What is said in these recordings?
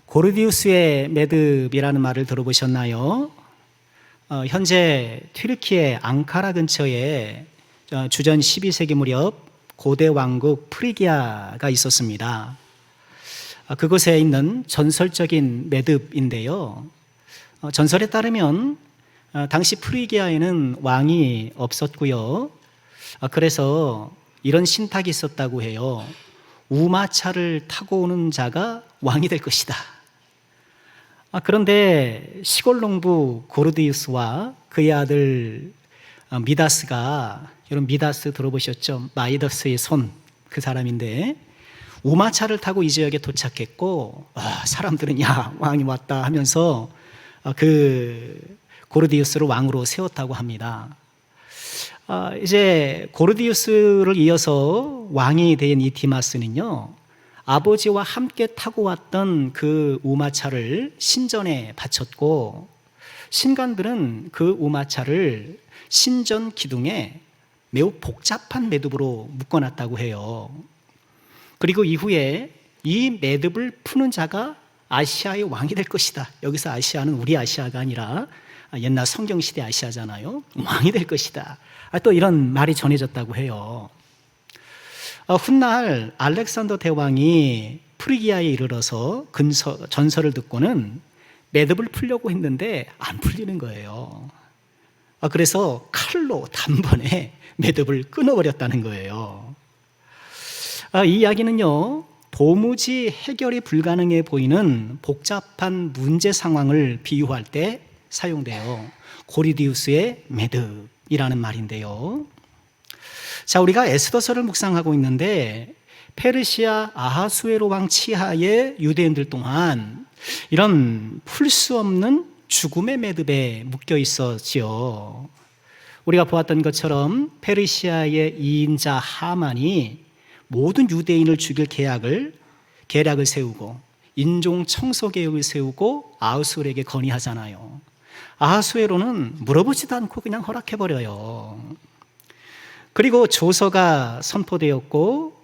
고르디우스의 매듭이라는 말을 들어보셨나요? 현재 튀르키예 앙카라 근처에 주전 12세기 무렵 고대 왕국 프리기아가 있었습니다. 그곳에 있는 전설적인 매듭인데요. 전설에 따르면 당시 프리기아에는 왕이 없었고요. 그래서 이런 신탁이 있었다고 해요. 우마차를 타고 오는 자가 왕이 될 것이다. 그런데 시골 농부 고르디우스와 그의 아들 미다스가, 여러분 미다스 들어보셨죠? 마이더스의 손, 그 사람인데 우마차를 타고 이 지역에 도착했고 사람들은 야 왕이 왔다 하면서 그 고르디우스를 왕으로 세웠다고 합니다. 이제 고르디우스를 이어서 왕이 된 이 디마스는요, 아버지와 함께 타고 왔던 그 우마차를 신전에 바쳤고, 신관들은 그 우마차를 신전 기둥에 매우 복잡한 매듭으로 묶어놨다고 해요. 그리고 이후에 이 매듭을 푸는 자가 아시아의 왕이 될 것이다. 여기서 아시아는 우리 아시아가 아니라 옛날 성경시대 아시아잖아요. 왕이 될 것이다. 또 이런 말이 전해졌다고 해요. 훗날 알렉산더 대왕이 프리기아에 이르러서 전설을 듣고는 매듭을 풀려고 했는데 안 풀리는 거예요. 그래서 칼로 단번에 매듭을 끊어버렸다는 거예요. 이 이야기는요, 도무지 해결이 불가능해 보이는 복잡한 문제 상황을 비유할 때 사용돼요. 고르디우스의 매듭이라는 말인데요. 자, 우리가 에스더서를 묵상하고 있는데 페르시아 아하수에로 왕 치하의 유대인들 동안 이런 풀 수 없는 죽음의 매듭에 묶여 있었지요. 우리가 보았던 것처럼 페르시아의 2인자 하만이 모든 유대인을 죽일 계략을 세우고 인종 청소 계획을 세우고 아하수에로에게 건의하잖아요. 아하수에로는 물어보지도 않고 그냥 허락해버려요. 그리고 조서가 선포되었고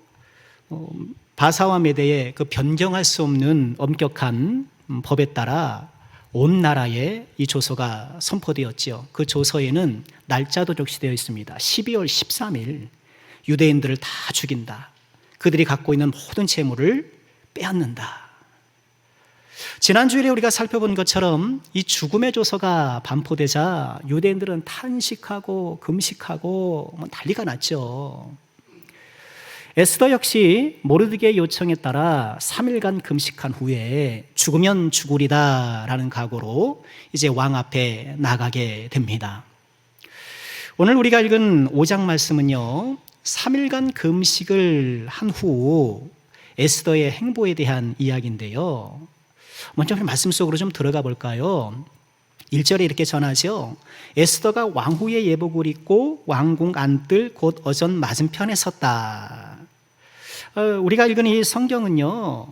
바사와 메대의 그 변경할 수 없는 엄격한 법에 따라 온 나라에 이 조서가 선포되었지요. 그 조서에는 날짜도 적시되어 있습니다. 12월 13일 유대인들을 다 죽인다. 그들이 갖고 있는 모든 재물을 빼앗는다. 지난주에 우리가 살펴본 것처럼 이 죽음의 조서가 반포되자 유대인들은 탄식하고 금식하고 난리가 났죠. 에스더 역시 모르드게의 요청에 따라 3일간 금식한 후에 죽으면 죽으리다 라는 각오로 이제 왕 앞에 나가게 됩니다. 오늘 우리가 읽은 5장 말씀은요, 3일간 금식을 한 후 에스더의 행보에 대한 이야기인데요. 먼저 말씀 속으로 좀 들어가 볼까요? 1절에 이렇게 전하죠. 에스더가 왕후의 예복을 입고 왕궁 안뜰 곧 어전 맞은편에 섰다. 우리가 읽은 이 성경은요,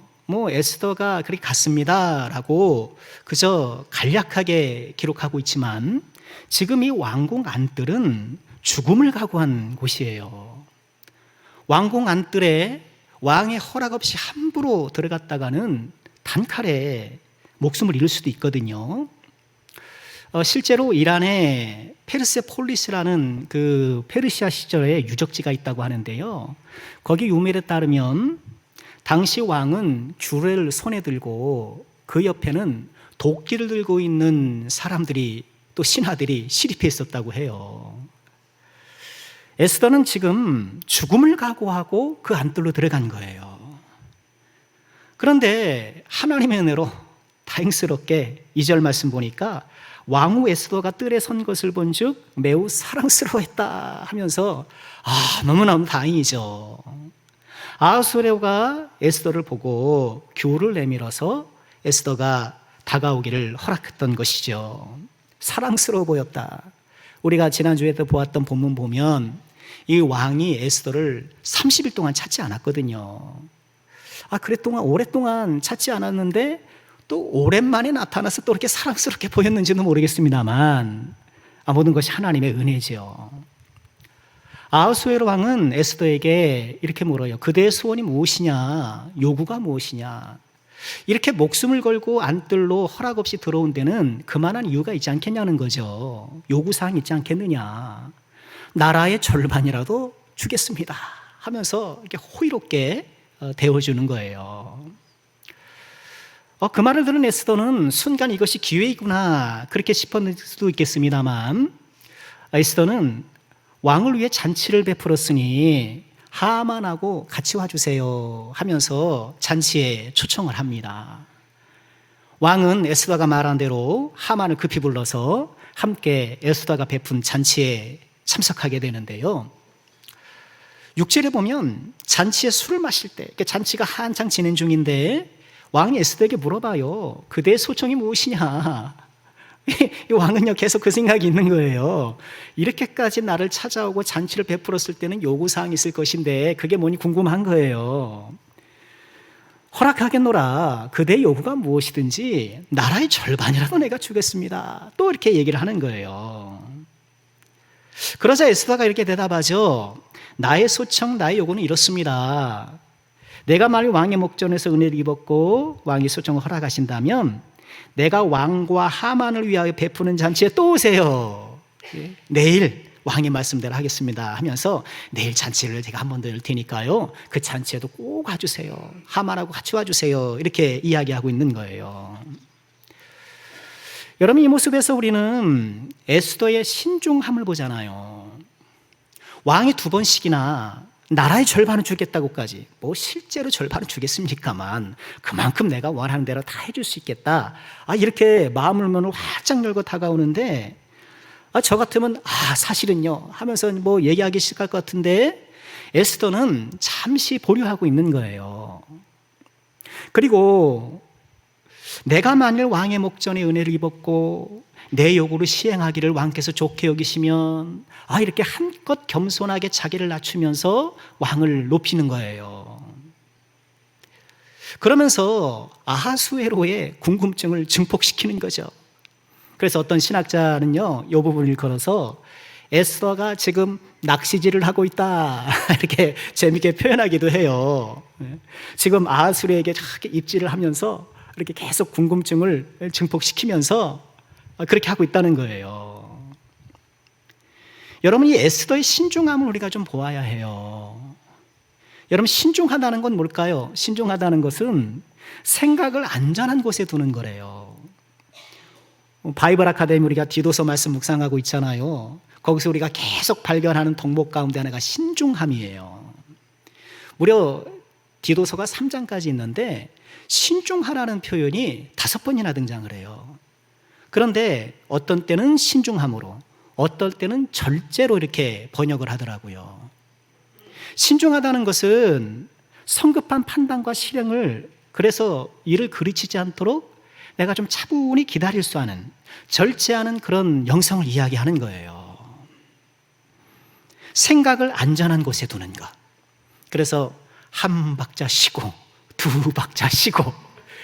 에스더가 그렇게 갔습니다 라고 그저 간략하게 기록하고 있지만 지금 이 왕궁 안뜰은 죽음을 각오한 곳이에요. 왕궁 안뜰에 왕의 허락 없이 함부로 들어갔다가는 단칼에 목숨을 잃을 수도 있거든요. 실제로 이란에 페르세폴리스라는 그 페르시아 시절에 유적지가 있다고 하는데요. 거기 유물에 따르면 당시 왕은 귤을 손에 들고 그 옆에는 도끼를 들고 있는 사람들이, 또 신하들이 시립해 있었다고 해요. 에스더는 지금 죽음을 각오하고 그 안뜰로 들어간 거예요. 그런데 하나님의 은혜로 다행스럽게 2절 말씀 보니까 왕후 에스더가 뜰에 선 것을 본즉 매우 사랑스러워했다 하면서 너무너무 다행이죠. 아하수에로가 에스더를 보고 귤을 내밀어서 에스더가 다가오기를 허락했던 것이죠. 사랑스러워 보였다. 우리가 지난주에도 보았던 본문 보면 이 왕이 에스더를 30일 동안 찾지 않았거든요. 그랬동안 오랫동안 찾지 않았는데 또 오랜만에 나타나서 또 이렇게 사랑스럽게 보였는지는 모르겠습니다만 모든 것이 하나님의 은혜죠. 아하수에로 왕은 에스더에게 이렇게 물어요. 그대의 소원이 무엇이냐? 요구가 무엇이냐? 이렇게 목숨을 걸고 안뜰로 허락 없이 들어온 데는 그만한 이유가 있지 않겠냐는 거죠. 요구사항이 있지 않겠느냐. 나라의 절반이라도 주겠습니다 하면서 이렇게 호의롭게 대어주는 거예요. 그 말을 들은 에스더는 순간 이것이 기회이구나 그렇게 싶었을 수도 있겠습니다만, 에스더는 왕을 위해 잔치를 베풀었으니 하만하고 같이 와주세요 하면서 잔치에 초청을 합니다. 왕은 에스더가 말한 대로 하만을 급히 불러서 함께 에스더가 베푼 잔치에 참석하게 되는데요. 6절에 보면 잔치에 술을 마실 때, 잔치가 한창 진행 중인데 왕이 에스더에게 물어봐요. 그대의 소청이 무엇이냐? 이 왕은요 계속 그 생각이 있는 거예요. 이렇게까지 나를 찾아오고 잔치를 베풀었을 때는 요구사항이 있을 것인데 그게 뭐니 궁금한 거예요. 허락하겠노라. 그대의 요구가 무엇이든지 나라의 절반이라도 내가 주겠습니다. 또 이렇게 얘기를 하는 거예요. 그러자 에스더가 이렇게 대답하죠. 나의 소청, 나의 요구는 이렇습니다. 내가 만일 왕의 목전에서 은혜를 입었고 왕이 소청을 허락하신다면 내가 왕과 하만을 위하여 베푸는 잔치에 또 오세요. 내일 왕의 말씀대로 하겠습니다 하면서 내일 잔치를 제가 한 번 더 열 테니까요 그 잔치에도 꼭 와주세요. 하만하고 같이 와주세요. 이렇게 이야기하고 있는 거예요. 여러분, 이 모습에서 우리는 에스더의 신중함을 보잖아요. 왕이 2번씩이나 나라의 절반을 주겠다고까지, 뭐 실제로 절반을 주겠습니까만 그만큼 내가 원하는 대로 다 해줄 수 있겠다, 이렇게 마음을 문을 활짝 열고 다가오는데 저 같으면 사실은요 하면서 뭐 얘기하기 시작할 것 같은데 에스더는 잠시 보류하고 있는 거예요. 그리고 내가 만일 왕의 목전에 은혜를 입었고 내 요구를 시행하기를 왕께서 좋게 여기시면 이렇게 한껏 겸손하게 자기를 낮추면서 왕을 높이는 거예요. 그러면서 아하수에로의 궁금증을 증폭시키는 거죠. 그래서 어떤 신학자는요 이 부분을 일컬어서 에스더가 지금 낚시질을 하고 있다 이렇게 재미있게 표현하기도 해요. 지금 아하수에게 입질을 하면서 이렇게 계속 궁금증을 증폭시키면서 그렇게 하고 있다는 거예요. 여러분, 이 에스더의 신중함을 우리가 좀 보아야 해요. 여러분, 신중하다는 건 뭘까요? 신중하다는 것은 생각을 안전한 곳에 두는 거래요. 바이블 아카데미 우리가 디도서 말씀 묵상하고 있잖아요. 거기서 우리가 계속 발견하는 덕목 가운데 하나가 신중함이에요. 무려 디도서가 3장까지 있는데 신중하라는 표현이 5번이나 등장을 해요. 그런데 어떤 때는 신중함으로, 어떨 때는 절제로 이렇게 번역을 하더라고요. 신중하다는 것은 성급한 판단과 실행을, 그래서 이를 그르치지 않도록 내가 좀 차분히 기다릴 수 있는, 절제하는 그런 영성을 이야기하는 거예요. 생각을 안전한 곳에 두는 것. 그래서 한 박자 쉬고, 2박자 쉬고,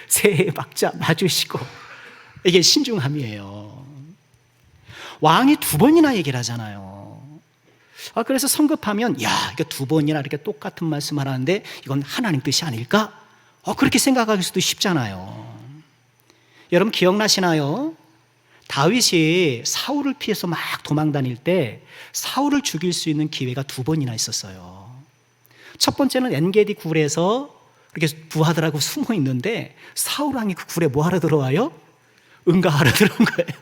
3박자 마주 쉬고, 이게 신중함이에요. 왕이 2번이나 얘기를 하잖아요. 그래서 성급하면 이거 2번이나 이렇게 똑같은 말씀을 하는데 이건 하나님 뜻이 아닐까? 그렇게 생각하기 수도 쉽잖아요. 여러분 기억나시나요? 다윗이 사울을 피해서 막 도망 다닐 때 사울을 죽일 수 있는 기회가 2번이나 있었어요. 첫 번째는 엔게디 굴에서 이렇게 부하들하고 숨어 있는데 사울 왕이 그 굴에 뭐 하러 들어와요? 응가하러 들어온 거예요.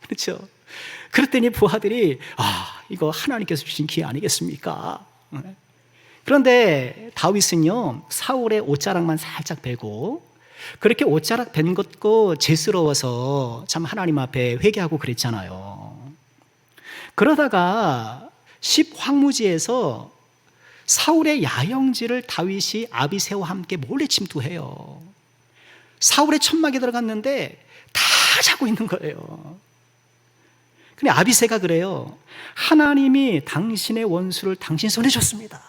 그렇죠? 그랬더니 부하들이 이거 하나님께서 주신 기회 아니겠습니까? 그런데 다윗은요 사울의 옷자락만 살짝 베고, 그렇게 옷자락 벤 것도 죄스러워서 참 하나님 앞에 회개하고 그랬잖아요. 그러다가 10황무지에서 사울의 야영지를 다윗이 아비새와 함께 몰래 침투해요. 사울의 천막에 들어갔는데 다 자고 있는 거예요. 근데 아비새가 그래요. 하나님이 당신의 원수를 당신 손에 줬습니다.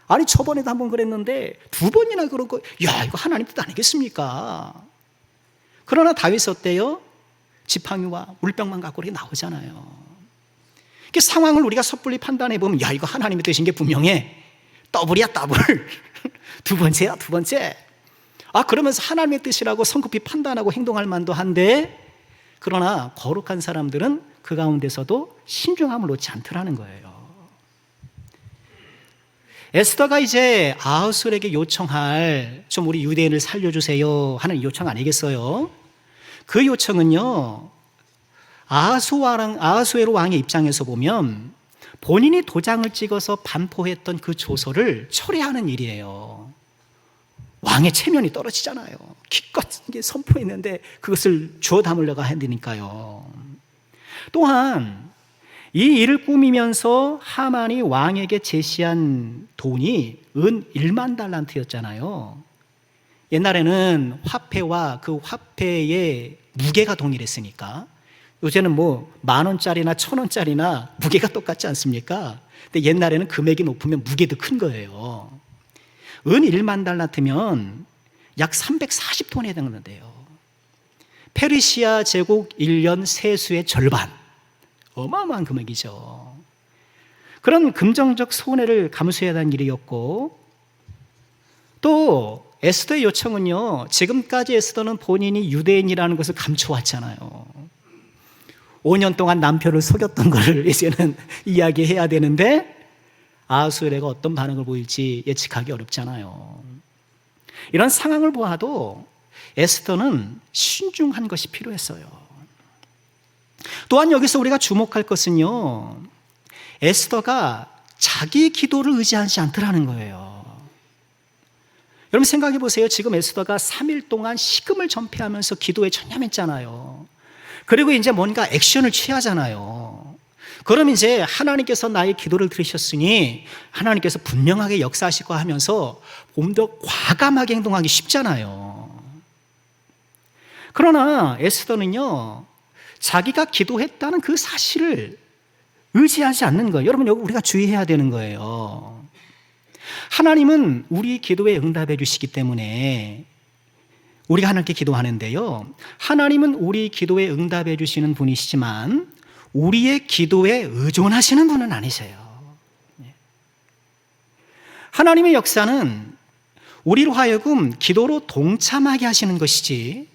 아니 저번에도 한번 그랬는데 2번이나 그런 거, 이거 하나님 뜻 아니겠습니까? 그러나 다윗은 어때요? 지팡이와 물병만 갖고 이렇게 나오잖아요. 그 상황을 우리가 섣불리 판단해 보면 이거 하나님의 뜻인 게 분명해. 더블이야 더블. 2번째야 2번째. 그러면서 하나님의 뜻이라고 성급히 판단하고 행동할 만도 한데, 그러나 거룩한 사람들은 그 가운데서도 신중함을 놓지 않더라는 거예요. 에스더가 이제 아하수엘에게 요청할, 좀 우리 유대인을 살려주세요 하는 요청 아니겠어요? 그 요청은요, 아하수엘 왕의 입장에서 보면 본인이 도장을 찍어서 반포했던 그 조서를 철회하는 일이에요. 왕의 체면이 떨어지잖아요. 기껏 선포했는데 그것을 주워 담으려고 해야 되니까요. 또한 이 일을 꾸미면서 하만이 왕에게 제시한 돈이 은 1만 달란트였잖아요. 옛날에는 화폐와 그 화폐의 무게가 동일했으니까, 요새는 뭐 10,000원짜리나 1,000원짜리나 무게가 똑같지 않습니까? 근데 옛날에는 금액이 높으면 무게도 큰 거예요. 은 1만 달란트면 약 340톤에 해당되는데요. 페르시아 제국 1년 세수의 절반, 어마어마한 금액이죠. 그런 금전적 손해를 감수해야 하는 일이었고, 또 에스더의 요청은요, 지금까지 에스더는 본인이 유대인이라는 것을 감춰왔잖아요. 5년 동안 남편을 속였던 것을 이제는 이야기해야 되는데, 아하수엘가 어떤 반응을 보일지 예측하기 어렵잖아요. 이런 상황을 보아도 에스더는 신중한 것이 필요했어요. 또한 여기서 우리가 주목할 것은요, 에스더가 자기 기도를 의지하지 않더라는 거예요. 여러분 생각해 보세요. 지금 에스더가 3일 동안 식음을 전폐하면서 기도에 전념했잖아요. 그리고 이제 뭔가 액션을 취하잖아요. 그럼 이제 하나님께서 나의 기도를 들으셨으니 하나님께서 분명하게 역사하시고 하면서 좀 더 과감하게 행동하기 쉽잖아요. 그러나 에스더는요, 자기가 기도했다는 그 사실을 의지하지 않는 거예요. 여러분, 여기 우리가 주의해야 되는 거예요. 하나님은 우리 기도에 응답해 주시기 때문에 우리가 하나님께 기도하는데요, 하나님은 우리 기도에 응답해 주시는 분이시지만 우리의 기도에 의존하시는 분은 아니세요. 하나님의 역사는 우리로 하여금 기도로 동참하게 하시는 것이지,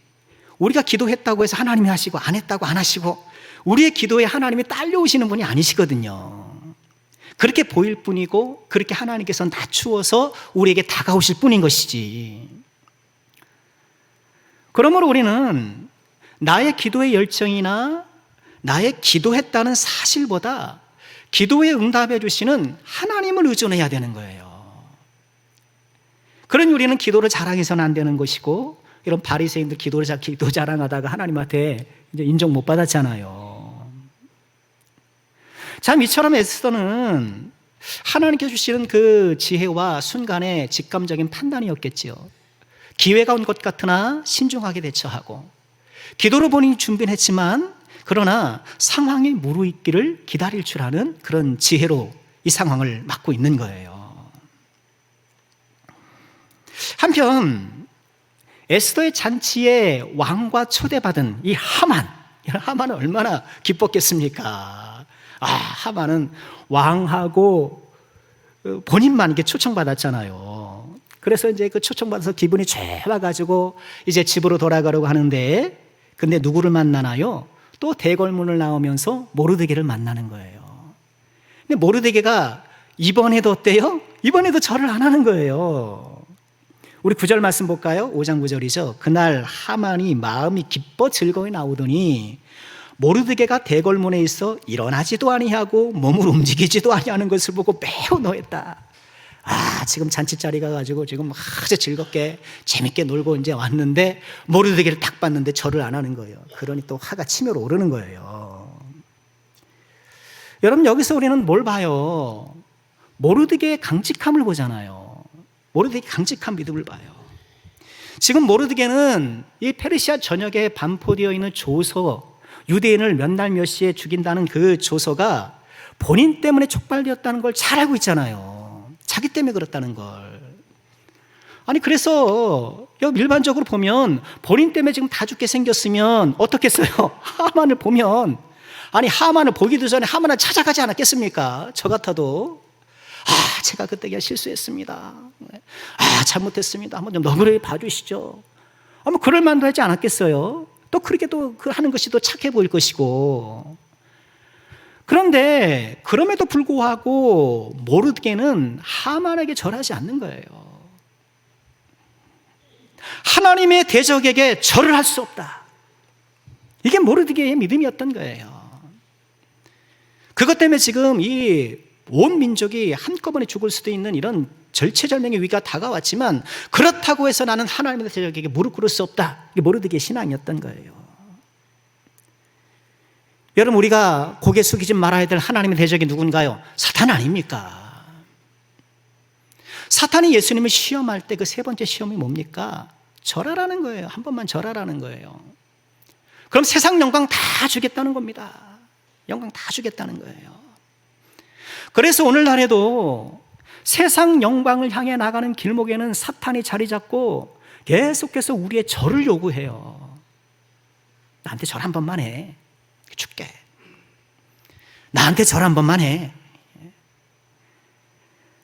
우리가 기도했다고 해서 하나님이 하시고 안 했다고 안 하시고 우리의 기도에 하나님이 딸려오시는 분이 아니시거든요. 그렇게 보일 뿐이고 그렇게 하나님께서 낮추어서 우리에게 다가오실 뿐인 것이지. 그러므로 우리는 나의 기도의 열정이나 나의 기도했다는 사실보다 기도에 응답해 주시는 하나님을 의존해야 되는 거예요. 그러니 우리는 기도를 자랑해서는 안 되는 것이고, 이런 바리새인들 기도 자랑하다가 하나님한테 이제 인정 못 받았잖아요. 참, 이처럼 에스더는 하나님께 주시는 그 지혜와 순간의 직감적인 판단이었겠지요. 기회가 온 것 같으나 신중하게 대처하고, 기도로 본인이 준비는 했지만 그러나 상황이 무르익기를 기다릴 줄 아는 그런 지혜로 이 상황을 맡고 있는 거예요. 한편 에스더의 잔치에 왕과 초대받은 이 하만은 얼마나 기뻤겠습니까? 하만은 왕하고 본인만 이렇게 초청받았잖아요. 그래서 이제 그 초청받아서 기분이 좋아가지고 이제 집으로 돌아가려고 하는데, 근데 누구를 만나나요? 또 대궐문을 나오면서 모르드게를 만나는 거예요. 근데 모르드게가 이번에도 어때요? 이번에도 절을 안 하는 거예요. 우리 9절 말씀 볼까요? 5장 9절이죠. 그날 하만이 마음이 기뻐 즐거이 나오더니 모르드게가 대궐문에 있어 일어나지도 아니하고 몸을 움직이지도 아니하는 것을 보고 매우 노했다. 지금 잔치자리가 가지고 지금 아주 즐겁게 재밌게 놀고 이제 왔는데 모르드게를 딱 봤는데 절을 안 하는 거예요. 그러니 또 화가 치밀어 오르는 거예요. 여러분, 여기서 우리는 뭘 봐요? 모르드게의 강직함을 보잖아요. 모르드게의 강직한 믿음을 봐요. 지금 모르드게는 이 페르시아 전역에 반포되어 있는 조서, 유대인을 몇 날 몇 시에 죽인다는 그 조서가 본인 때문에 촉발되었다는 걸 잘 알고 있잖아요. 자기 때문에 그렇다는 걸. 그래서 일반적으로 보면 본인 때문에 지금 다 죽게 생겼으면 어떻겠어요? 하만을 보면, 하만을 보기도 전에 하만을 찾아가지 않았겠습니까? 저 같아도 제가 그때 실수했습니다. 잘못했습니다. 한번 좀 너그러이 봐주시죠. 뭐 그럴 만도 하지 않았겠어요? 또 그렇게 또 하는 것이 또 착해 보일 것이고. 그런데 그럼에도 불구하고 모르드게는 하만에게 절하지 않는 거예요. 하나님의 대적에게 절을 할 수 없다. 이게 모르드게의 믿음이었던 거예요. 그것 때문에 지금 이 온 민족이 한꺼번에 죽을 수도 있는 이런 절체절명의 위기가 다가왔지만, 그렇다고 해서 나는 하나님의 대적에게 무릎 꿇을 수 없다. 이게 모르드게의 신앙이었던 거예요. 여러분, 우리가 고개 숙이지 말아야 될 하나님의 대적이 누군가요? 사탄 아닙니까? 사탄이 예수님을 시험할 때 그 세 번째 시험이 뭡니까? 절하라는 거예요. 한 번만 절하라는 거예요. 그럼 세상 영광 다 주겠다는 겁니다. 영광 다 주겠다는 거예요. 그래서 오늘날에도 세상 영광을 향해 나가는 길목에는 사탄이 자리 잡고 계속해서 우리의 절을 요구해요. 나한테 절 한 번만 해. 줄게. 나한테 절 한 번만 해.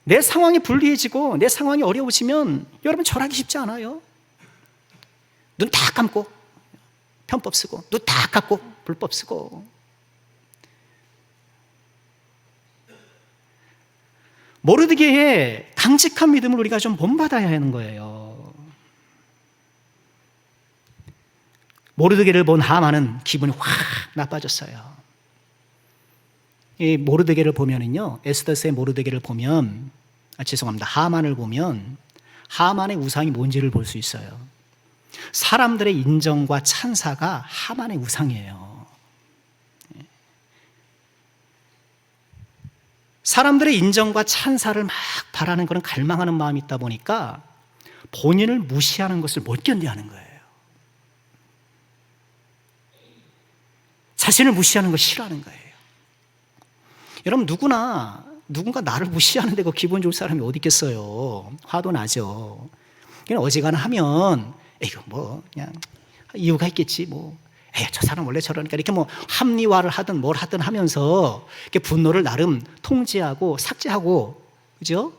내 상황이 불리해지고 내 상황이 어려워지면 여러분 절하기 쉽지 않아요. 눈 다 감고 편법 쓰고, 눈 다 감고 불법 쓰고. 모르드게의 강직한 믿음을 우리가 좀 본받아야 하는 거예요. 모르드게를 본 하만은 기분이 확 나빠졌어요. 이 모르드게를 보면은요, 에스더스의 모르드게를 보면, 죄송합니다, 하만을 보면 하만의 우상이 뭔지를 볼 수 있어요. 사람들의 인정과 찬사가 하만의 우상이에요. 사람들의 인정과 찬사를 막 바라는 그런 갈망하는 마음이 있다 보니까 본인을 무시하는 것을 못 견디하는 거예요. 자신을 무시하는 걸 싫어하는 거예요. 여러분, 누군가 나를 무시하는데 그 기분 좋을 사람이 어디 있겠어요? 화도 나죠. 그냥 어지간하면 이거 뭐 그냥 이유가 있겠지 뭐. 저 사람 원래 저러니까 이렇게 뭐 합리화를 하든 뭘 하든 하면서 이렇게 분노를 나름 통제하고 삭제하고, 그죠?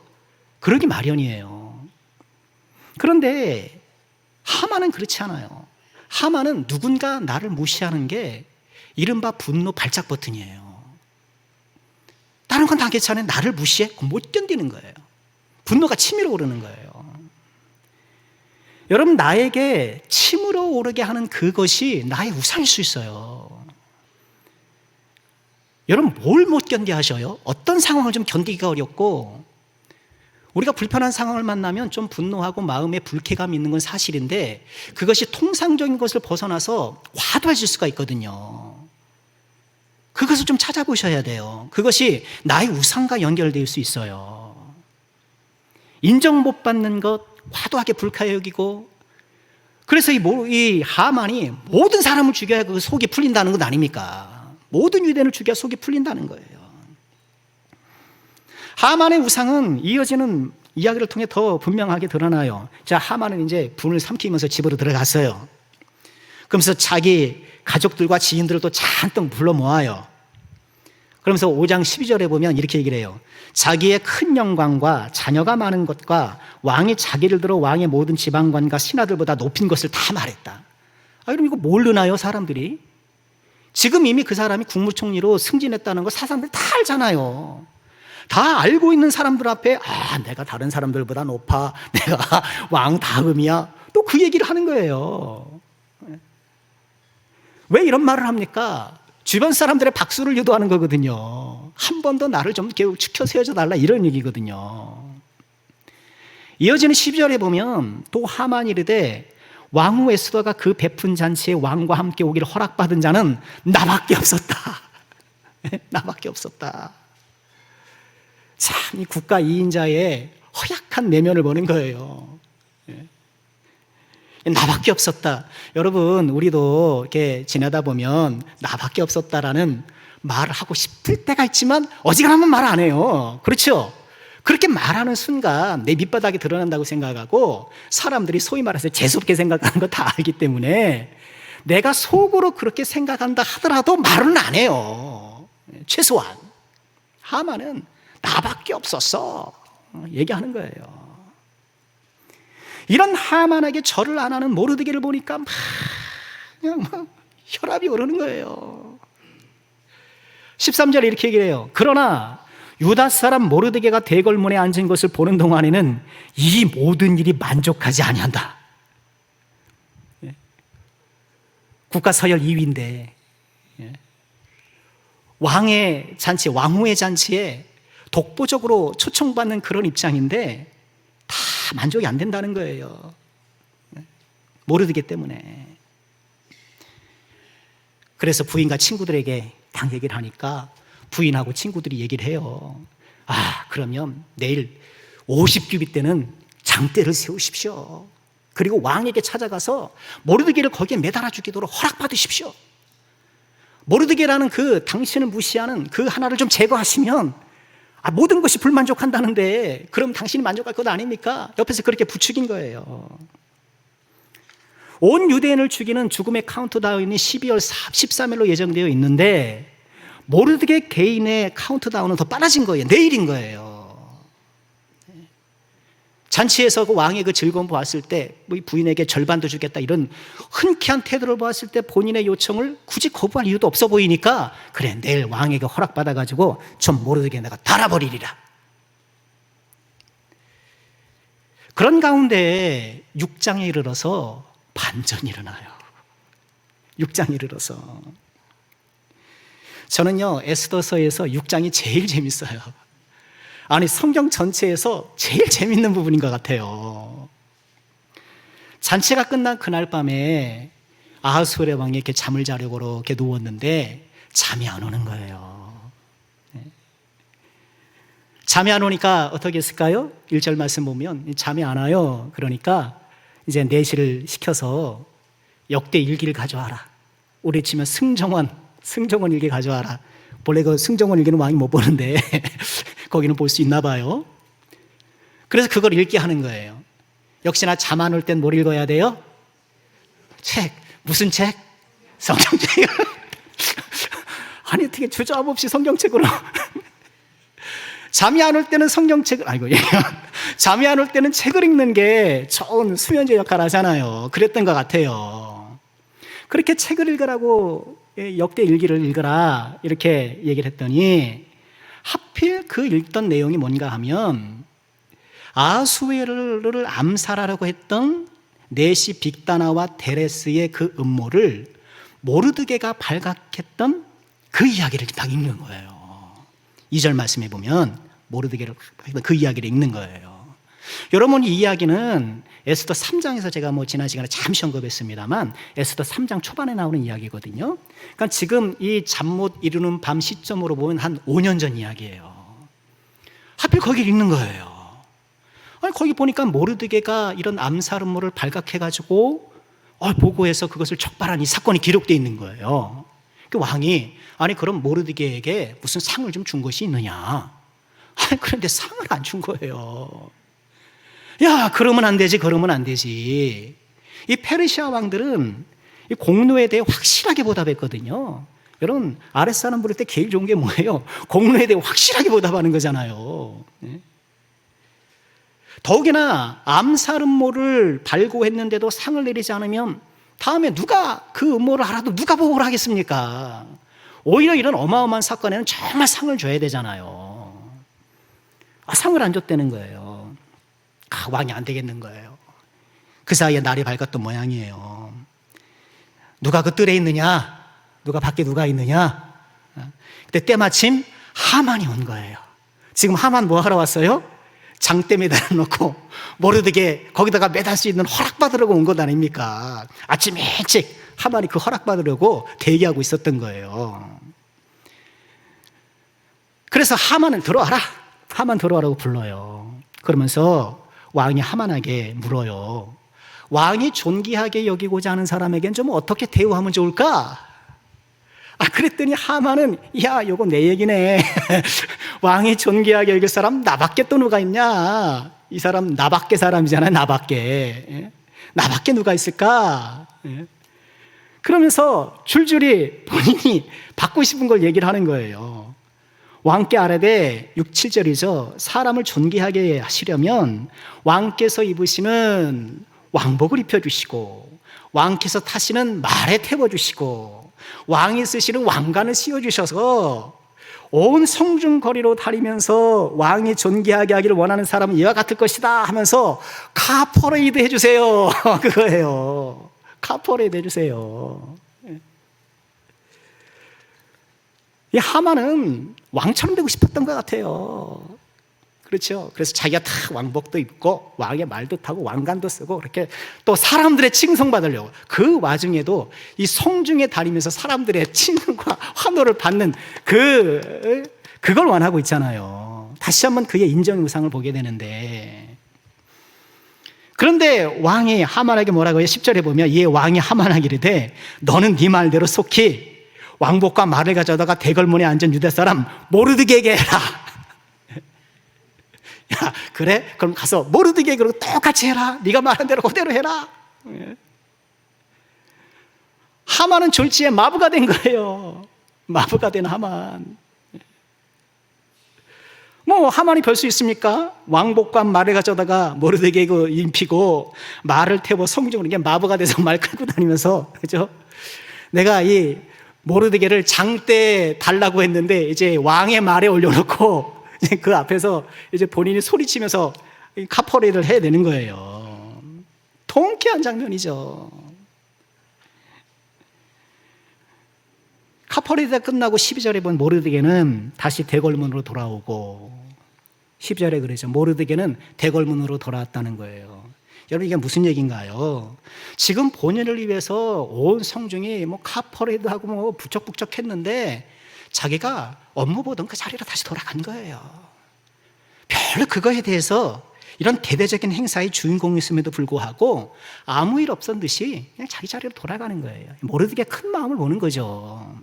그러기 마련이에요. 그런데 하만은 그렇지 않아요. 하만은 누군가 나를 무시하는 게 이른바 분노 발작 버튼이에요. 다른 건 다 괜찮아요. 나를 무시해? 못 견디는 거예요. 분노가 치밀어 오르는 거예요. 여러분, 나에게 치밀어 오르게 하는 그것이 나의 우상일 수 있어요. 여러분, 뭘 못 견뎌 하셔요? 어떤 상황을 좀 견디기가 어렵고, 우리가 불편한 상황을 만나면 좀 분노하고 마음에 불쾌감이 있는 건 사실인데, 그것이 통상적인 것을 벗어나서 과도해질 수가 있거든요. 그것을 좀 찾아보셔야 돼요. 그것이 나의 우상과 연결될 수 있어요. 인정 못 받는 것 과도하게 불쾌해 여기고, 그래서 이 하만이 모든 사람을 죽여야 그 속이 풀린다는 것 아닙니까? 모든 유대인을 죽여야 속이 풀린다는 거예요. 하만의 우상은 이어지는 이야기를 통해 더 분명하게 드러나요. 자, 하만은 이제 분을 삼키면서 집으로 들어갔어요. 그러면서 자기 가족들과 지인들을 또 잔뜩 불러 모아요. 그러면서 5장 12절에 보면 이렇게 얘기를 해요. 자기의 큰 영광과 자녀가 많은 것과 왕이 자기를 들어 왕의 모든 지방관과 신하들보다 높인 것을 다 말했다. 그럼 이거 모르나요, 사람들이? 지금 이미 그 사람이 국무총리로 승진했다는 거 사람들 다 알잖아요. 다 알고 있는 사람들 앞에 내가 다른 사람들보다 높아, 내가 왕 다음이야, 또 그 얘기를 하는 거예요. 왜 이런 말을 합니까? 주변 사람들의 박수를 유도하는 거거든요. 한 번 더 나를 좀 축혀 세워줘 달라, 이런 얘기거든요. 이어지는 12절에 보면 또 하만이 이르되 왕후 에스더가 그 베푼 잔치에 왕과 함께 오기를 허락받은 자는 나밖에 없었다. 나밖에 없었다. 참, 이 국가 2인자의 허약한 내면을 보는 거예요. 나밖에 없었다. 여러분, 우리도 이렇게 지내다 보면 나밖에 없었다라는 말을 하고 싶을 때가 있지만 어지간하면 말 안 해요. 그렇죠? 그렇게 말하는 순간 내 밑바닥이 드러난다고 생각하고 사람들이 소위 말해서 재수없게 생각하는 거 다 알기 때문에 내가 속으로 그렇게 생각한다 하더라도 말은 안 해요. 최소한. 하만은 나밖에 없었어. 얘기하는 거예요. 이런 하만에게 절을 안 하는 모르드게를 보니까 그냥 혈압이 오르는 거예요. 13절에 이렇게 얘기를 해요. 그러나 유다 사람 모르드게가 대궐문에 앉은 것을 보는 동안에는 이 모든 일이 만족하지 아니한다. 국가 서열 2위인데 왕의 잔치, 왕후의 잔치에 독보적으로 초청받는 그런 입장인데 다 만족이 안 된다는 거예요. 모르드게 때문에. 그래서 부인과 친구들에게 딱 얘기를 하니까 부인하고 친구들이 얘기를 해요. 그러면 내일 50규빗 때는 장대를 세우십시오. 그리고 왕에게 찾아가서 모르드게를 거기에 매달아 주기도록 허락받으십시오. 모르드게라는 그 당신을 무시하는 그 하나를 좀 제거하시면 모든 것이 불만족한다는데 그럼 당신이 만족할 것 아닙니까? 옆에서 그렇게 부추긴 거예요. 온 유대인을 죽이는 죽음의 카운트다운이 12월 13일로 예정되어 있는데 모르드게 개인의 카운트다운은 더 빨라진 거예요. 내일인 거예요. 잔치에서 그 왕의 그 즐거움 보았을 때 부인에게 절반도 주겠다 이런 흔쾌한 태도를 보았을 때 본인의 요청을 굳이 거부할 이유도 없어 보이니까 그래 내일 왕에게 허락받아가지고 좀 모르게 내가 달아버리리라. 그런 가운데 6장에 이르러서 반전이 일어나요. 6장에 이르러서 저는요 에스더서에서 6장이 제일 재밌어요. 아니 성경 전체에서 제일 재밌는 부분인 것 같아요. 잔치가 끝난 그날 밤에 아하수엘의 왕이 이렇게 잠을 자려고 이렇게 누웠는데 잠이 안 오는 거예요. 잠이 안 오니까 어떻게 했을까요? 1절 말씀 보면 잠이 안 와요. 그러니까 이제 내시를 시켜서 역대 일기를 가져와라. 우리 치면 승정원 일기 가져와라. 원래 그 승정원 일기는 왕이 못 보는데 거기는 볼 수 있나 봐요. 그래서 그걸 읽게 하는 거예요. 역시나 잠 안 올 땐 뭘 읽어야 돼요? 책. 무슨 책? 성경책. 아니 어떻게 주저함 없이 성경책으로 잠이 안 올 때는 성경책을 잠이 안 올 때는 책을 읽는 게 좋은 수면제 역할을 하잖아요. 그랬던 것 같아요. 그렇게 책을 읽으라고 역대 일기를 읽어라 이렇게 얘기를 했더니 하필 그 읽던 내용이 뭔가 하면 아하수에르를 암살하려고 했던 네시 빅다나와 데레스의 그 음모를 모르드게가 발각했던 그 이야기를 딱 읽는 거예요. 2절 말씀해 보면 모르드게를 그 이야기를 읽는 거예요. 여러분 이 이야기는 에스더 3장에서 제가 지난 시간에 잠시 언급했습니다만 에스더 3장 초반에 나오는 이야기거든요. 그러니까 지금 이 잠 못 이루는 밤 시점으로 보면 한 5년 전 이야기예요. 하필 거기를 읽는 거예요. 아니 거기 보니까 모르드게가 이런 암살 음모를 발각해가지고 보고해서 그것을 적발한 이 사건이 기록되어 있는 거예요. 그 왕이 아니 그럼 모르드게에게 무슨 상을 좀 준 것이 있느냐? 그런데 상을 안 준 거예요. 야, 그러면 안 되지, 그러면 안 되지. 이 페르시아 왕들은 이 공로에 대해 확실하게 보답했거든요. 여러분, 아랫사람 부를 때 제일 좋은 게 뭐예요? 공로에 대해 확실하게 보답하는 거잖아요. 더욱이나 암살 음모를 발고했는데도 상을 내리지 않으면 다음에 누가 그 음모를 알아도 누가 보고를 하겠습니까? 오히려 이런 어마어마한 사건에는 정말 상을 줘야 되잖아요. 상을 안 줬다는 거예요. 왕이 안 되겠는 거예요. 그 사이에 날이 밝았던 모양이에요. 누가 그 뜰에 있느냐? 누가 밖에 누가 있느냐? 그때 때마침 하만이 온 거예요. 지금 하만 뭐 하러 왔어요? 장대 매달아 놓고 모르드게 거기다가 매달 수 있는 허락받으려고 온 것 아닙니까? 아침 일찍 하만이 그 허락받으려고 대기하고 있었던 거예요. 그래서 하만을 들어와라. 하만 들어와라고 불러요. 그러면서 왕이 하만에게 물어요. 왕이 존귀하게 여기고자 하는 사람에겐 좀 어떻게 대우하면 좋을까? 그랬더니 하만은 야, 요거 내 얘기네. 왕이 존귀하게 여길 사람 나밖에 또 누가 있냐? 이 사람 나밖에 사람이잖아요. 나밖에. 나밖에 누가 있을까? 그러면서 줄줄이 본인이 받고 싶은 걸 얘기를 하는 거예요. 왕께 아뢰되 6, 7절이죠. 사람을 존귀하게 하시려면 왕께서 입으시는 왕복을 입혀주시고 왕께서 타시는 말에 태워주시고 왕이 쓰시는 왕관을 씌워주셔서 온 성중 거리로 다니면서 왕이 존귀하게 하기를 원하는 사람은 이와 같을 것이다 하면서 카퍼레이드 해주세요. 그거예요. 카퍼레이드 해주세요. 이 하만은 왕처럼 되고 싶었던 것 같아요. 그렇죠. 그래서 자기가 다 왕복도 입고 왕의 말도 타고 왕관도 쓰고 그렇게 또 사람들의 칭송받으려고 그 와중에도 이 성중에 다니면서 사람들의 칭송과 환호를 받는 그걸 원하고 있잖아요. 다시 한번 그의 인정의 우상을 보게 되는데, 그런데 왕이 하만에게 뭐라고 해요? 10절에 보면 이에 왕이 하만에게 이르되 너는 네 말대로 속히 왕복과 말을 가져다가 대궐문에 앉은 유대 사람 모르드게에게 해라. 야, 그래? 그럼 가서 모르드게에게 똑같이 해라. 네가 말한 대로 그대로 해라. 하만은 졸지에 마부가 된 거예요. 마부가 된 하만. 뭐 하만이 별 수 있습니까? 왕복과 말을 가져다가 모르드게에게 입히고 말을 태워 성중으로 이게 마부가 돼서 말 끌고 다니면서, 그죠? 내가 이 모르드게를 장대 달라고 했는데 이제 왕의 말에 올려놓고 이제 그 앞에서 이제 본인이 소리치면서 카퍼레이드를 해야 되는 거예요. 통쾌한 장면이죠. 카퍼레이드가 끝나고 12절에 본 모르드게는 다시 대궐문으로 돌아오고, 10절에 그러죠. 모르드게는 대궐문으로 돌아왔다는 거예요. 여러분, 이게 무슨 얘기인가요? 지금 본인을 위해서 온 성중이 뭐 카퍼레이드하고 뭐 부쩍부쩍 했는데 자기가 업무 보던 그 자리로 다시 돌아간 거예요. 별로 그거에 대해서 이런 대대적인 행사의 주인공이었음에도 불구하고 아무 일 없었던 듯이 그냥 자기 자리로 돌아가는 거예요. 모르드게 큰 마음을 보는 거죠.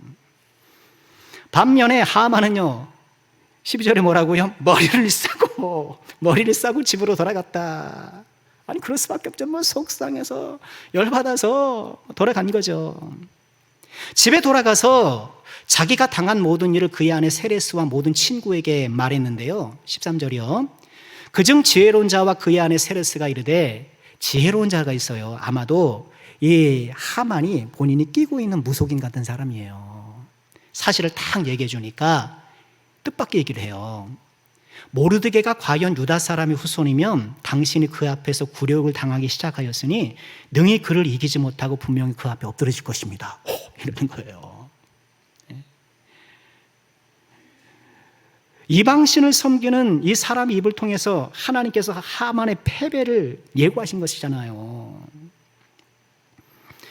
반면에 하만은요, 12절에 뭐라고요? 머리를 싸고 집으로 돌아갔다. 아니, 그럴 수밖에 없죠. 뭐 속상해서 열받아서 돌아간 거죠. 집에 돌아가서 자기가 당한 모든 일을 그의 아내 세레스와 모든 친구에게 말했는데요. 13절이요. 그중 지혜로운 자와 그의 아내 세레스가 이르되, 지혜로운 자가 있어요. 아마도 이 하만이 본인이 끼고 있는 무속인 같은 사람이에요. 사실을 딱 얘기해 주니까 뜻밖의 얘기를 해요. 모르드게가 과연 유다 사람의 후손이면 당신이 그 앞에서 굴욕을 당하기 시작하였으니 능히 그를 이기지 못하고 분명히 그 앞에 엎드러질 것입니다. 이러는 거예요. 이방신을 섬기는 이 사람의 입을 통해서 하나님께서 하만의 패배를 예고하신 것이잖아요.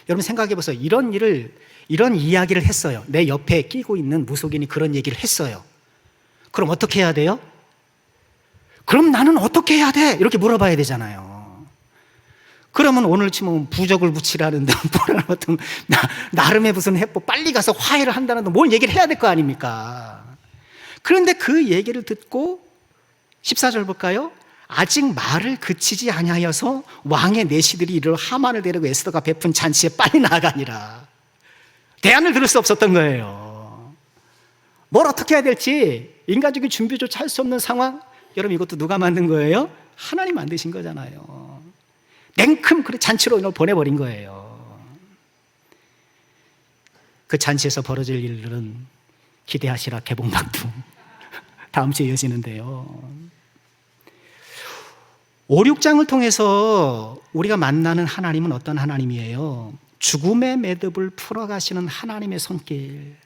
여러분 생각해 보세요. 이런 이야기를 했어요. 내 옆에 끼고 있는 무속인이 그런 얘기를 했어요. 그럼 어떻게 해야 돼요? 그럼 나는 어떻게 해야 돼? 이렇게 물어봐야 되잖아요. 그러면 오늘 치면 부적을 붙이라는 데 나름의 무슨 해법, 빨리 가서 화해를 한다는 데 뭘 얘기를 해야 될 거 아닙니까? 그런데 그 얘기를 듣고 14절 볼까요? 아직 말을 그치지 아니하여서 왕의 내시들이 이르러 하만을 데리고 에스더가 베푼 잔치에 빨리 나가니라. 대안을 들을 수 없었던 거예요. 뭘 어떻게 해야 될지 인간적인 준비조차 할 수 없는 상황. 여러분, 이것도 누가 만든 거예요? 하나님 만드신 거잖아요. 냉큼 그래 잔치로 이걸 보내버린 거예요. 그 잔치에서 벌어질 일들은 기대하시라 개봉박두 다음 주에 이어지는데요. 5, 6장을 통해서 우리가 만나는 하나님은 어떤 하나님이에요? 죽음의 매듭을 풀어가시는 하나님의 손길,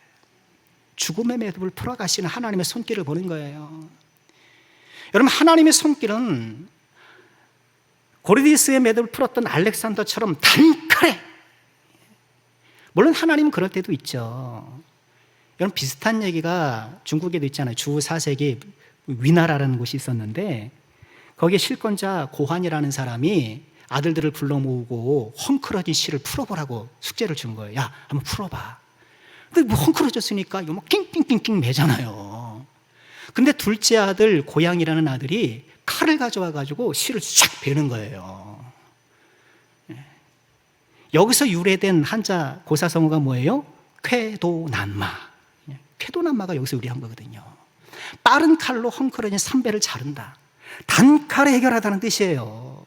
죽음의 매듭을 풀어가시는 하나님의 손길을 보는 거예요. 여러분, 하나님의 손길은 고르디스의 매듭을 풀었던 알렉산더처럼 단칼에, 물론 하나님은 그럴 때도 있죠. 여러분, 비슷한 얘기가 중국에도 있잖아요. 주 4세기 위나라라는 곳이 있었는데 거기에 실권자 고환이라는 사람이 아들들을 불러 모으고 헝클어진 시를 풀어보라고 숙제를 준 거예요. 야, 한번 풀어봐. 근데 뭐 헝클어졌으니까 이거 뭐 낑낑낑낑 매잖아요. 근데 둘째 아들 고양이라는 아들이 칼을 가져와가지고 시를 쫙 베는 거예요. 여기서 유래된 한자 고사성어가 뭐예요? 쾌도난마. 쾌도난마가 여기서 유래한 거거든요. 빠른 칼로 헝클어진 삼배를 자른다. 단칼에 해결하다는 뜻이에요.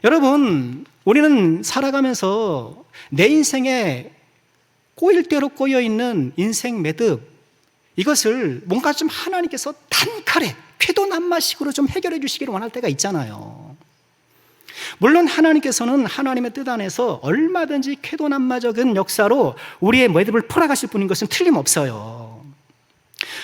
여러분, 우리는 살아가면서 내 인생에 꼬일 대로 꼬여있는 인생 매듭, 이것을 뭔가 좀 하나님께서 단칼에 쾌도난마식으로 좀 해결해 주시기를 원할 때가 있잖아요. 물론 하나님께서는 하나님의 뜻 안에서 얼마든지 쾌도난마적인 역사로 우리의 매듭을 풀어가실 분인 것은 틀림없어요.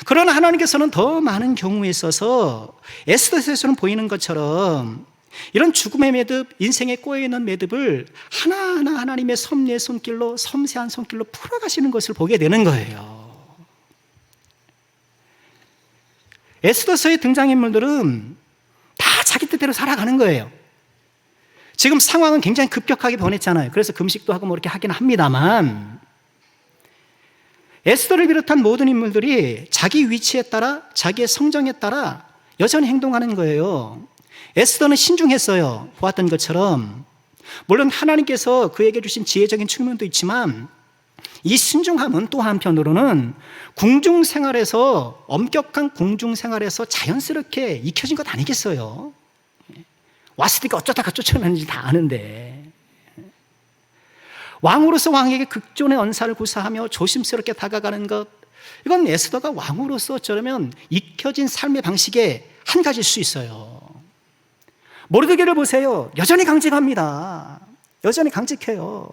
그러나 하나님께서는 더 많은 경우에 있어서 에스더서에서는 보이는 것처럼 이런 죽음의 매듭, 인생에 꼬여있는 매듭을 하나하나 하나님의 섭리의 손길로, 섬세한 손길로 풀어가시는 것을 보게 되는 거예요. 에스더서의 등장인물들은 다 자기 뜻대로 살아가는 거예요. 지금 상황은 굉장히 급격하게 변했잖아요. 그래서 금식도 하고 뭐 이렇게 하긴 합니다만, 에스더를 비롯한 모든 인물들이 자기 위치에 따라, 자기의 성정에 따라 여전히 행동하는 거예요. 에스더는 신중했어요. 보았던 것처럼. 물론 하나님께서 그에게 주신 지혜적인 측면도 있지만, 이 신중함은 또 한편으로는 궁중생활에서, 엄격한 궁중생활에서 자연스럽게 익혀진 것 아니겠어요? 왔으니까 어쩌다가 쫓아내는지 다 아는데, 왕으로서 왕에게 극존의 언사를 구사하며 조심스럽게 다가가는 것, 이건 에스더가 왕으로서 어쩌면 익혀진 삶의 방식의 한 가지일 수 있어요. 모르드게를 보세요. 여전히 강직합니다. 여전히 강직해요.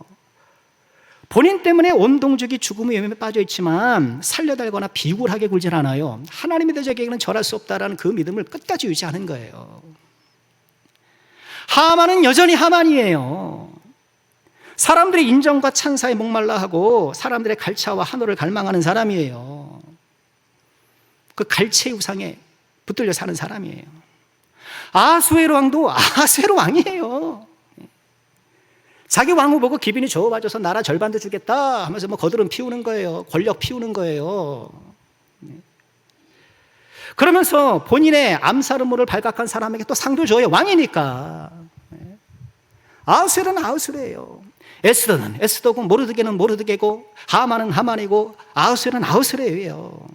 본인 때문에 온 동족이 죽음의 위험에 빠져 있지만 살려달거나 비굴하게 굴질 않아요. 하나님의 대적에게는 절할 수 없다라는 그 믿음을 끝까지 유지하는 거예요. 하만은 여전히 하만이에요. 사람들의 인정과 찬사에 목말라 하고 사람들의 갈차와 한호를 갈망하는 사람이에요. 그 갈채의 우상에 붙들려 사는 사람이에요. 아하수에로 왕도 아하수에로 왕이에요. 자기 왕후 보고 기분이 좋아져서 나라 절반도 주겠다 하면서 뭐 거드름 피우는 거예요. 권력 피우는 거예요. 그러면서 본인의 암살음모를 발각한 사람에게 또 상도 줘요. 왕이니까. 아하수에로는 아하수에예요. 에스더는 에스더고, 모르드게는 모르드게고, 하만은 하만이고, 아하수에는 아하수에예요.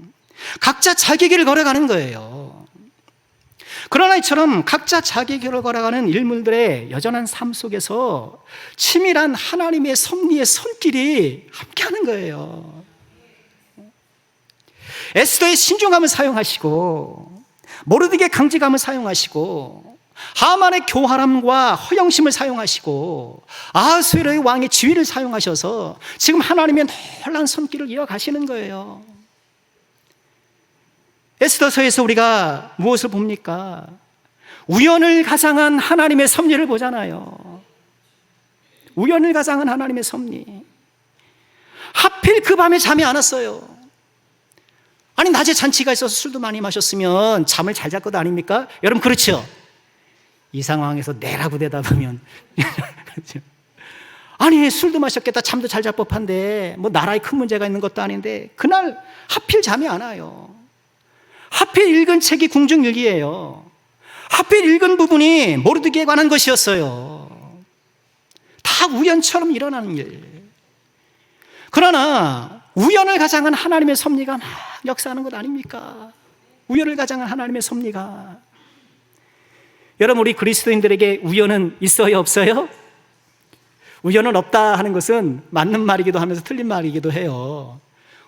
각자 자기 길을 걸어가는 거예요. 그러나 이처럼 각자 자기 길을 걸어가는 인물들의 여전한 삶 속에서 치밀한 하나님의 섭리의 손길이 함께하는 거예요. 에스더의 신중함을 사용하시고, 모르드게 강직함을 사용하시고, 하만의 교활함과 허영심을 사용하시고, 아하수에로의 왕의 지위를 사용하셔서 지금 하나님의 놀라운 손길을 이어가시는 거예요. 에스더서에서 우리가 무엇을 봅니까? 우연을 가장한 하나님의 섭리를 보잖아요. 우연을 가장한 하나님의 섭리. 하필 그 밤에 잠이 안 왔어요. 아니, 낮에 잔치가 있어서 술도 많이 마셨으면 잠을 잘 잘 것 아닙니까? 여러분, 그렇죠? 이 상황에서 내라고 대답하면 그렇죠? 아니, 술도 마셨겠다, 잠도 잘 잘 법한데 뭐 나라에 큰 문제가 있는 것도 아닌데 그날 하필 잠이 안 와요. 하필 읽은 책이 궁중일기예요. 하필 읽은 부분이 모르드게에 관한 것이었어요. 다 우연처럼 일어나는 일. 그러나 우연을 가장한 하나님의 섭리가 막 역사하는 것 아닙니까? 우연을 가장한 하나님의 섭리가. 여러분, 우리 그리스도인들에게 우연은 있어요, 없어요? 우연은 없다 하는 것은 맞는 말이기도 하면서 틀린 말이기도 해요.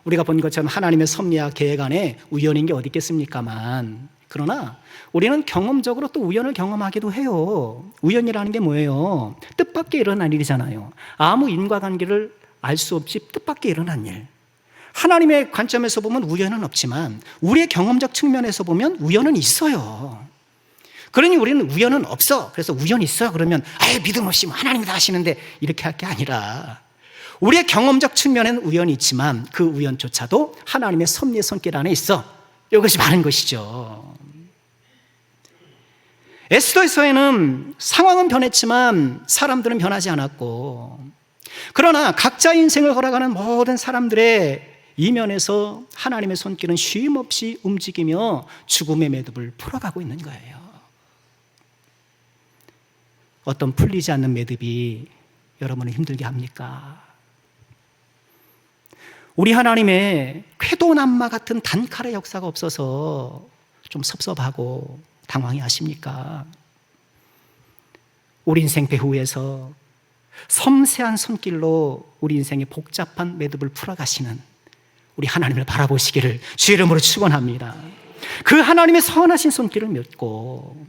우리가 본 것처럼 하나님의 섭리와 계획 안에 우연인 게 어디 있겠습니까만, 그러나 우리는 경험적으로 또 우연을 경험하기도 해요. 우연이라는 게 뭐예요? 뜻밖의 일어난 일이잖아요. 아무 인과관계를 알 수 없이 뜻밖의 일어난 일. 하나님의 관점에서 보면 우연은 없지만 우리의 경험적 측면에서 보면 우연은 있어요. 그러니 우리는 우연은 없어, 그래서 우연이 있어요 그러면 아예 믿음 없이 하나님이 다 하시는데 이렇게 할 게 아니라, 우리의 경험적 측면에는 우연이 있지만 그 우연조차도 하나님의 섭리의 손길 안에 있어. 이것이 많은 것이죠. 에스더서에는 상황은 변했지만 사람들은 변하지 않았고, 그러나 각자의 인생을 걸어가는 모든 사람들의 이면에서 하나님의 손길은 쉼없이 움직이며 죽음의 매듭을 풀어가고 있는 거예요. 어떤 풀리지 않는 매듭이 여러분을 힘들게 합니까? 우리 하나님의 쾌도남마 같은 단칼의 역사가 없어서 좀 섭섭하고 당황해 하십니까? 우리 인생 배후에서 섬세한 손길로 우리 인생의 복잡한 매듭을 풀어가시는 우리 하나님을 바라보시기를 주의 이름으로 축원합니다. 그 하나님의 선하신 손길을 믿고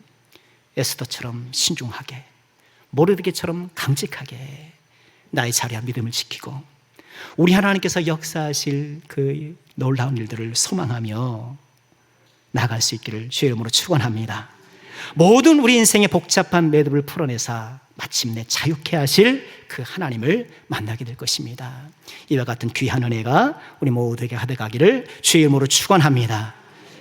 에스더처럼 신중하게, 모르드게처럼 강직하게 나의 자리와 믿음을 지키고 우리 하나님께서 역사하실 그 놀라운 일들을 소망하며 나갈 수 있기를 주의 이름으로 축원합니다. 모든 우리 인생의 복잡한 매듭을 풀어내사 마침내 자유케 하실 그 하나님을 만나게 될 것입니다. 이와 같은 귀한 은혜가 우리 모두에게 하되가기를 주의 이름으로 축원합니다.